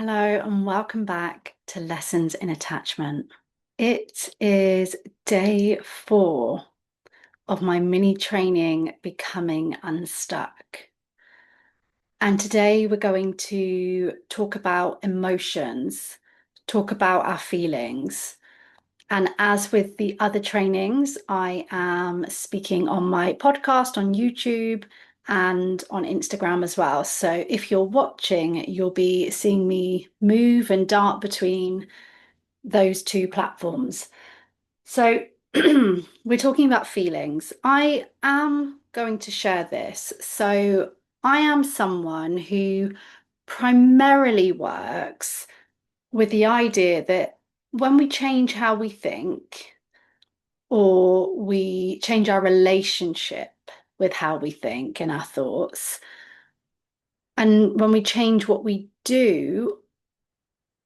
Hello and welcome back to Lessons in Attachment. It is day 4 of my mini training, Becoming Unstuck. And today we're going to talk about emotions, talk about our feelings. And as with the other trainings, I am speaking on my podcast on YouTube and on Instagram as well. So if you're watching, you'll be seeing me move and dart between those two platforms. So we're talking about feelings. I am going to share this. So I am someone who primarily works with the idea that when we change how we think or we change our relationship with how we think and our thoughts, and when we change what we do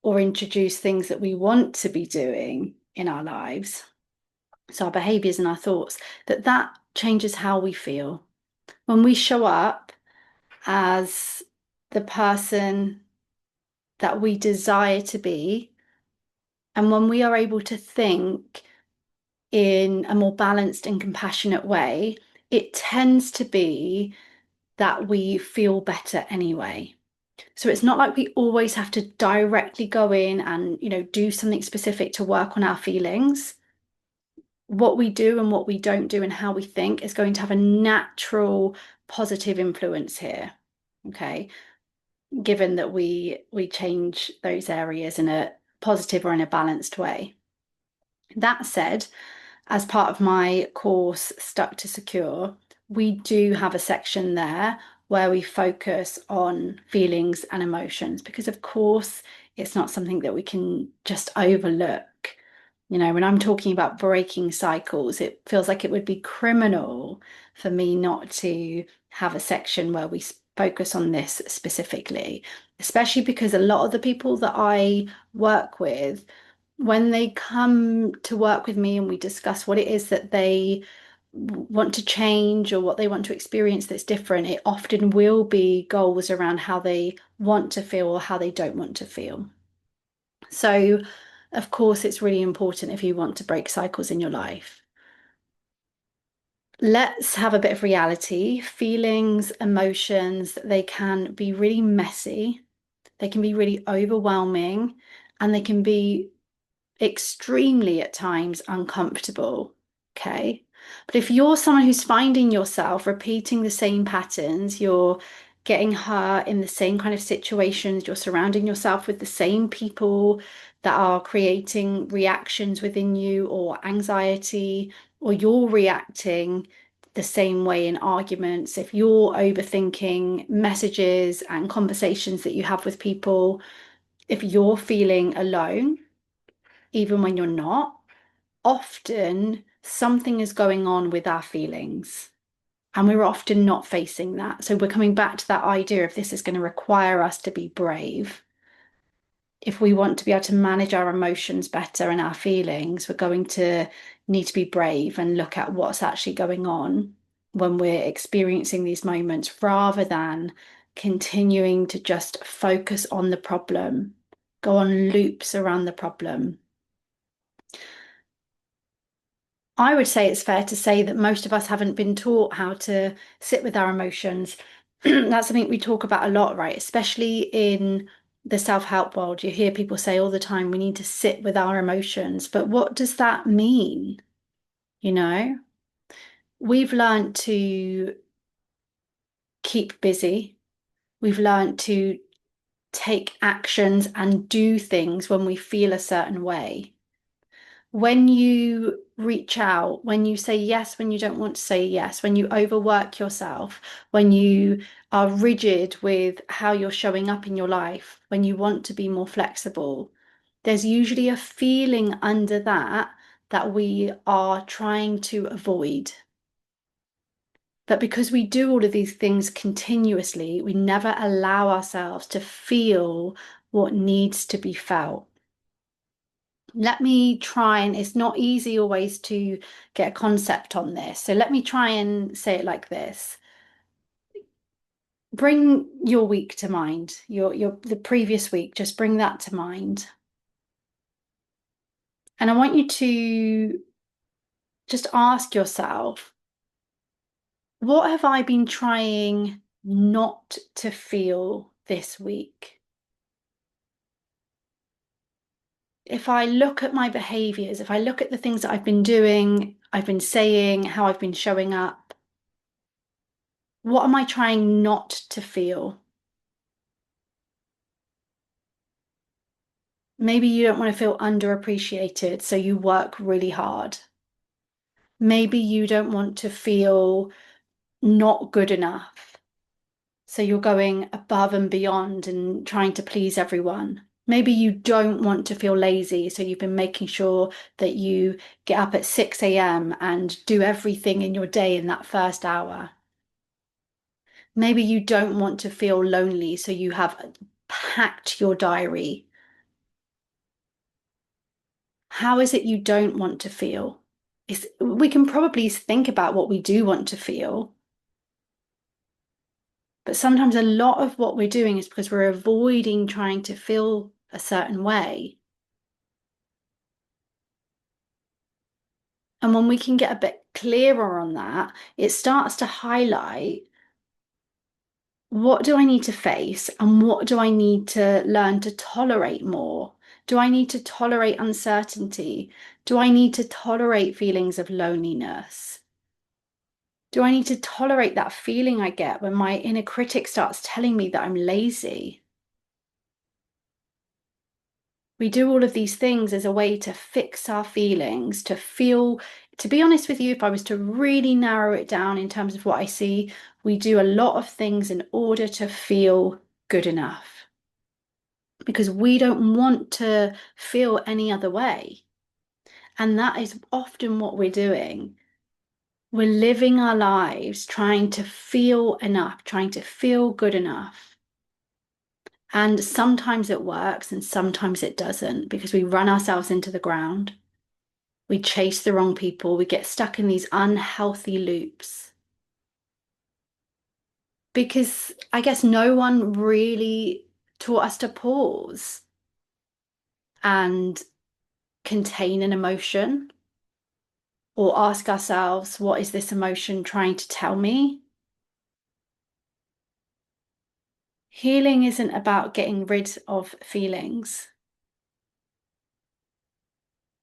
or introduce things that we want to be doing in our lives, so our behaviors and our thoughts, that changes how we feel. When we show up as the person that we desire to be, and when we are able to think in a more balanced and compassionate way, it tends to be that we feel better anyway. So it's not like we always have to directly go in and, do something specific to work on our feelings. What we do and what we don't do and how we think is going to have a natural positive influence here. Okay. Given that we change those areas in a positive or in a balanced way. That said, as part of my course, Stuck to Secure, we do have a section there where we focus on feelings and emotions, because of course, it's not something that we can just overlook. When I'm talking about breaking cycles, it feels like it would be criminal for me not to have a section where we focus on this specifically, especially because a lot of the people that I work with, when they come to work with me and we discuss what it is that they want to change or what they want to experience that's different, it often will be goals around how they want to feel or how they don't want to feel. So, of course, it's really important if you want to break cycles in your life. Let's have a bit of reality. Feelings, emotions, they can be really messy, they can be really overwhelming, and they can be extremely at times uncomfortable. Okay. But if you're someone who's finding yourself repeating the same patterns, you're getting hurt in the same kind of situations, you're surrounding yourself with the same people that are creating reactions within you or anxiety, or you're reacting the same way in arguments, if you're overthinking messages and conversations that you have with people, if you're feeling alone, even when you're not, often something is going on with our feelings. And we're often not facing that. So we're coming back to that idea of this is going to require us to be brave. If we want to be able to manage our emotions better and our feelings, we're going to need to be brave and look at what's actually going on when we're experiencing these moments, rather than continuing to just focus on the problem, go on loops around the problem. I would say it's fair to say that most of us haven't been taught how to sit with our emotions. That's something we talk about a lot, right? Especially in the self-help world. You hear people say all the time, we need to sit with our emotions. But what does that mean? You know, we've learned to keep busy. We've learned to take actions and do things when we feel a certain way. When you reach out, when you say yes, when you don't want to say yes, when you overwork yourself, when you are rigid with how you're showing up in your life, when you want to be more flexible, there's usually a feeling under that that we are trying to avoid. But because we do all of these things continuously, we never allow ourselves to feel what needs to be felt. Let me try, and it's not easy always to get a concept on this. So let me try and say it like this. Bring your week to mind, your the previous week, just bring that to mind. And I want you to just ask yourself, what have I been trying not to feel this week? If I look at my behaviors, if I look at the things that I've been doing, I've been saying, how I've been showing up, what am I trying not to feel? Maybe you don't want to feel underappreciated, so you work really hard. Maybe you don't want to feel not good enough, so you're going above and beyond and trying to please everyone. Maybe you don't want to feel lazy, so you've been making sure that you get up at 6 a.m. and do everything in your day in that first hour. Maybe you don't want to feel lonely, so you have packed your diary. How is it you don't want to feel? We can probably think about what we do want to feel, but sometimes a lot of what we're doing is because we're avoiding trying to feel a certain way. And when we can get a bit clearer on that, it starts to highlight, what do I need to face and what do I need to learn to tolerate more? Do I need to tolerate uncertainty? Do I need to tolerate feelings of loneliness? Do I need to tolerate that feeling I get when my inner critic starts telling me that I'm lazy? We do all of these things as a way to fix our feelings, to feel, to be honest with you, if I was to really narrow it down in terms of what I see, we do a lot of things in order to feel good enough because we don't want to feel any other way. And that is often what we're doing. We're living our lives trying to feel enough, trying to feel good enough. And sometimes it works and sometimes it doesn't because we run ourselves into the ground. We chase the wrong people. We get stuck in these unhealthy loops. Because I guess no one really taught us to pause and contain an emotion or ask ourselves, what is this emotion trying to tell me? Healing isn't about getting rid of feelings.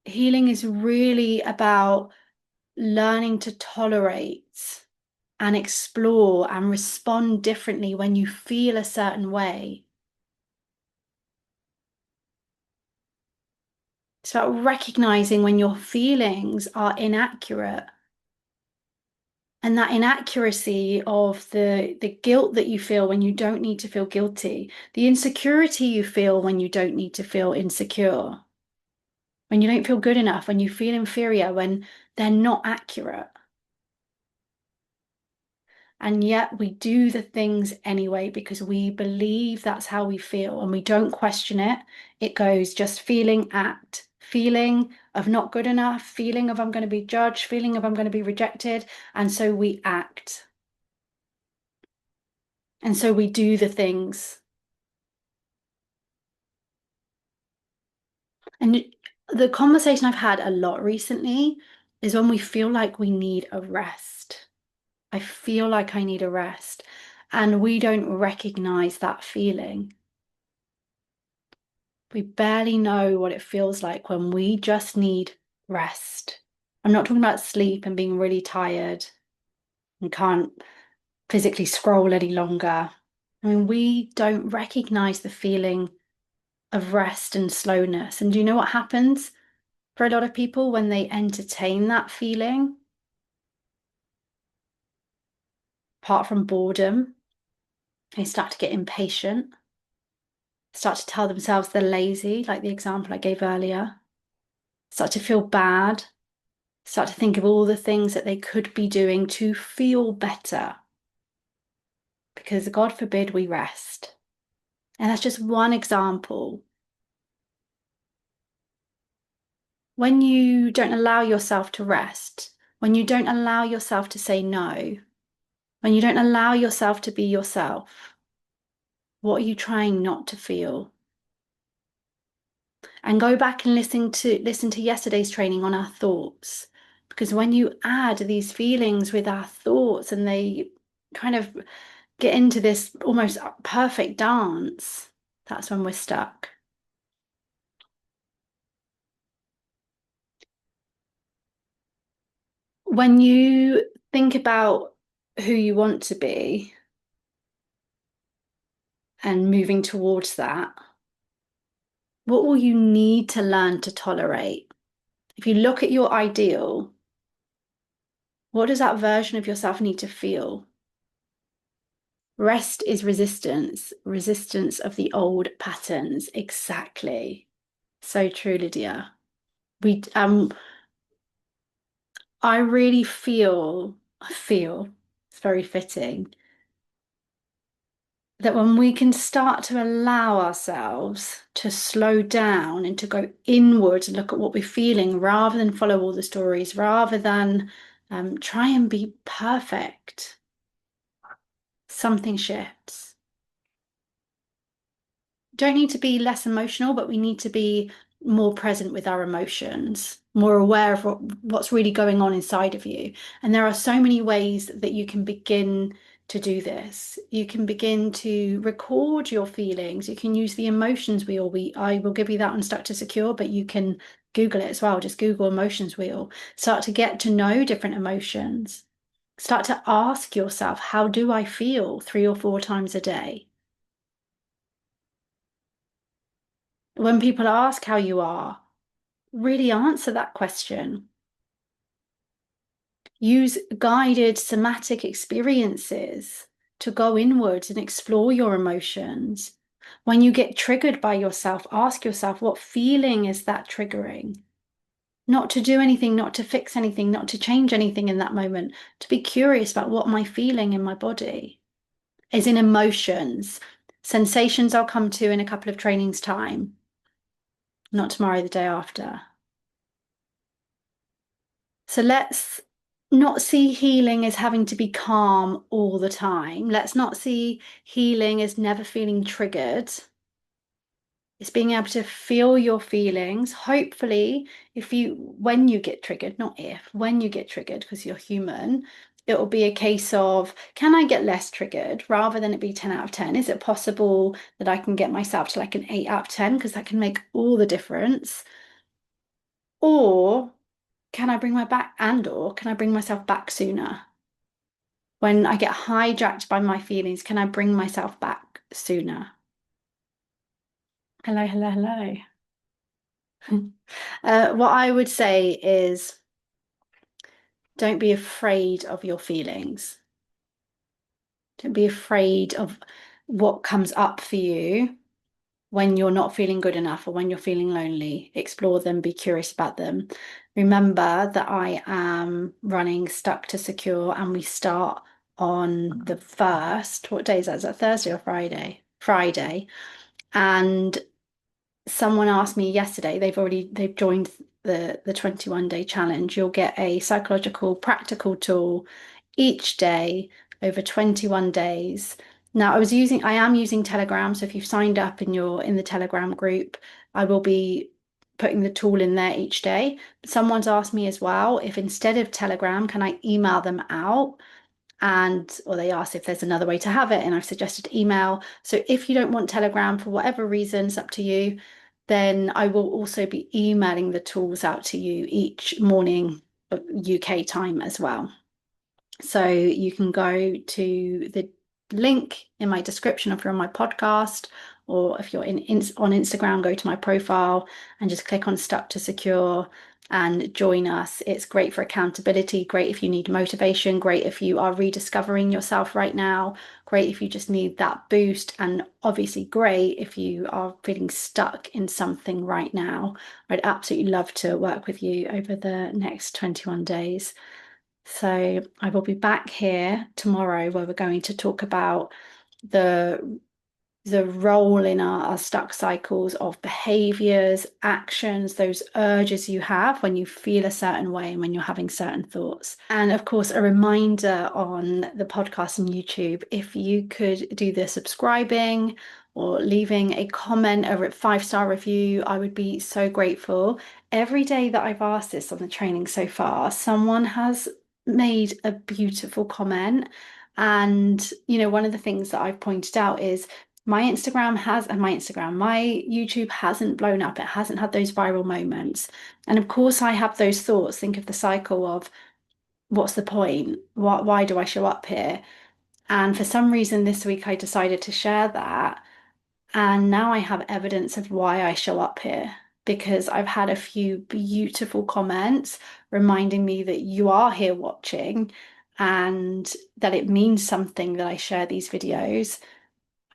Healing is really about learning to tolerate and explore and respond differently when you feel a certain way. It's about recognizing when your feelings are inaccurate. And that inaccuracy of the guilt that you feel when you don't need to feel guilty, the insecurity you feel when you don't need to feel insecure, when you don't feel good enough, when you feel inferior, when they're not accurate. And yet we do the things anyway because we believe that's how we feel and we don't question it. It goes just feeling, act, feeling of not good enough, feeling of I'm going to be judged, feeling of I'm going to be rejected. And so we act. And so we do the things. And the conversation I've had a lot recently is when we feel like we need a rest. I feel like I need a rest. And we don't recognize that feeling. We barely know what it feels like when we just need rest. I'm not talking about sleep and being really tired and can't physically scroll any longer. I mean, we don't recognize the feeling of rest and slowness. And do you know what happens for a lot of people when they entertain that feeling? Apart from boredom, they start to get impatient, start to tell themselves they're lazy, like the example I gave earlier, start to feel bad, start to think of all the things that they could be doing to feel better. Because God forbid we rest. And that's just one example. When you don't allow yourself to rest, when you don't allow yourself to say no, When you don't allow yourself to be yourself, what are you trying not to feel? And go back and listen to yesterday's training on our thoughts. Because when you add these feelings with our thoughts and they kind of get into this almost perfect dance, that's when we're stuck. When you think about who you want to be and moving towards that, what will you need to learn to tolerate? If you look at your ideal, what does that version of yourself need to feel? Rest is resistance, resistance of the old patterns. Exactly. So true, Lydia. We I really feel it's very fitting that when we can start to allow ourselves to slow down and to go inwards and look at what we're feeling rather than follow all the stories, rather than try and be perfect, something shifts. Don't need to be less emotional, but we need to be more present with our emotions, more aware of what's really going on inside of you. And there are so many ways that you can begin to do this. You can begin to record your feelings. You can use the emotions wheel. I will give you that on Stuck to Secure, but you can Google it as well. Just Google emotions wheel. Start to get to know different emotions. Start to ask yourself, how do I feel 3 or 4 times a day? When people ask how you are, really answer that question. Use guided somatic experiences to go inwards and explore your emotions. When you get triggered by yourself, ask yourself, what feeling is that triggering? Not to do anything, not to fix anything, not to change anything in that moment, to be curious about what am I feeling in my body. As in emotions. Sensations I'll come to in a couple of trainings' time. Not tomorrow, the day after. So let's not see healing as having to be calm all the time. Let's not see healing as never feeling triggered. It's being able to feel your feelings. Hopefully, when you get triggered, not if, when you get triggered, because you're human, it will be a case of, can I get less triggered rather than it be 10 out of 10? Is it possible that I can get myself to like an 8 out of 10? Because that can make all the difference. Or can I bring my back or can I bring myself back sooner? When I get hijacked by my feelings, can I bring myself back sooner? Hello, hello, hello. What I would say is don't be afraid of your feelings. Don't be afraid of what comes up for you when you're not feeling good enough or when you're feeling lonely. Explore them, be curious about them. Remember that I am running Stuck to Secure and we start on the 1st. What day is that? Is that Thursday or Friday? Friday. And someone asked me yesterday, they've joined the 21-day challenge. You'll get a psychological practical tool each day over 21 days. Now I am using Telegram, so if you've signed up and you're in the Telegram group, I will be putting the tool in there each day. Someone's asked me as well if instead of Telegram, can I email them out? Or they asked if there's another way to have it, and I've suggested email. So if you don't want Telegram for whatever reason, it's up to you, then I will also be emailing the tools out to you each morning UK time as well. So you can go to the link in my description if you're on my podcast, or if you're on Instagram, go to my profile and just click on Stuck to Secure and join us. It's great for accountability, great if you need motivation, great if you are rediscovering yourself right now, great if you just need that boost, and obviously great if you are feeling stuck in something right now. I'd absolutely love to work with you over the next 21 days. So I will be back here tomorrow where we're going to talk about the the role in our stuck cycles of behaviors, actions, those urges you have when you feel a certain way and when you're having certain thoughts. And of course, a reminder on the podcast and YouTube, if you could do the subscribing or leaving a comment, a 5-star review, I would be so grateful. Every day that I've asked this on the training so far, someone has made a beautiful comment. And, one of the things that I've pointed out is my YouTube hasn't blown up. It hasn't had those viral moments. And of course, I have those thoughts. Think of the cycle of what's the point? Why do I show up here? And for some reason, this week I decided to share that. And now I have evidence of why I show up here because I've had a few beautiful comments reminding me that you are here watching and that it means something that I share these videos.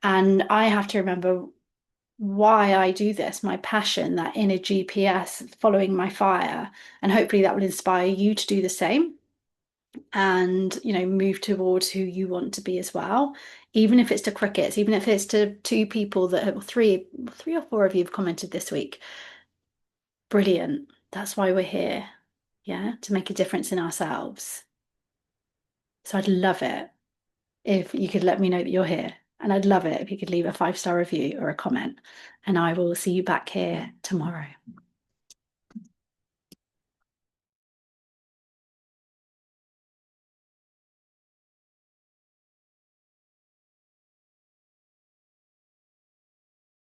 And I have to remember why I do this, my passion, that inner GPS following my fire. And hopefully that will inspire you to do the same and, move towards who you want to be as well. Even if it's to crickets, even if it's to two people that have three or four of you have commented this week. Brilliant. That's why we're here. Yeah, to make a difference in ourselves. So I'd love it if you could let me know that you're here. And I'd love it if you could leave a 5-star review or a comment. And I will see you back here tomorrow.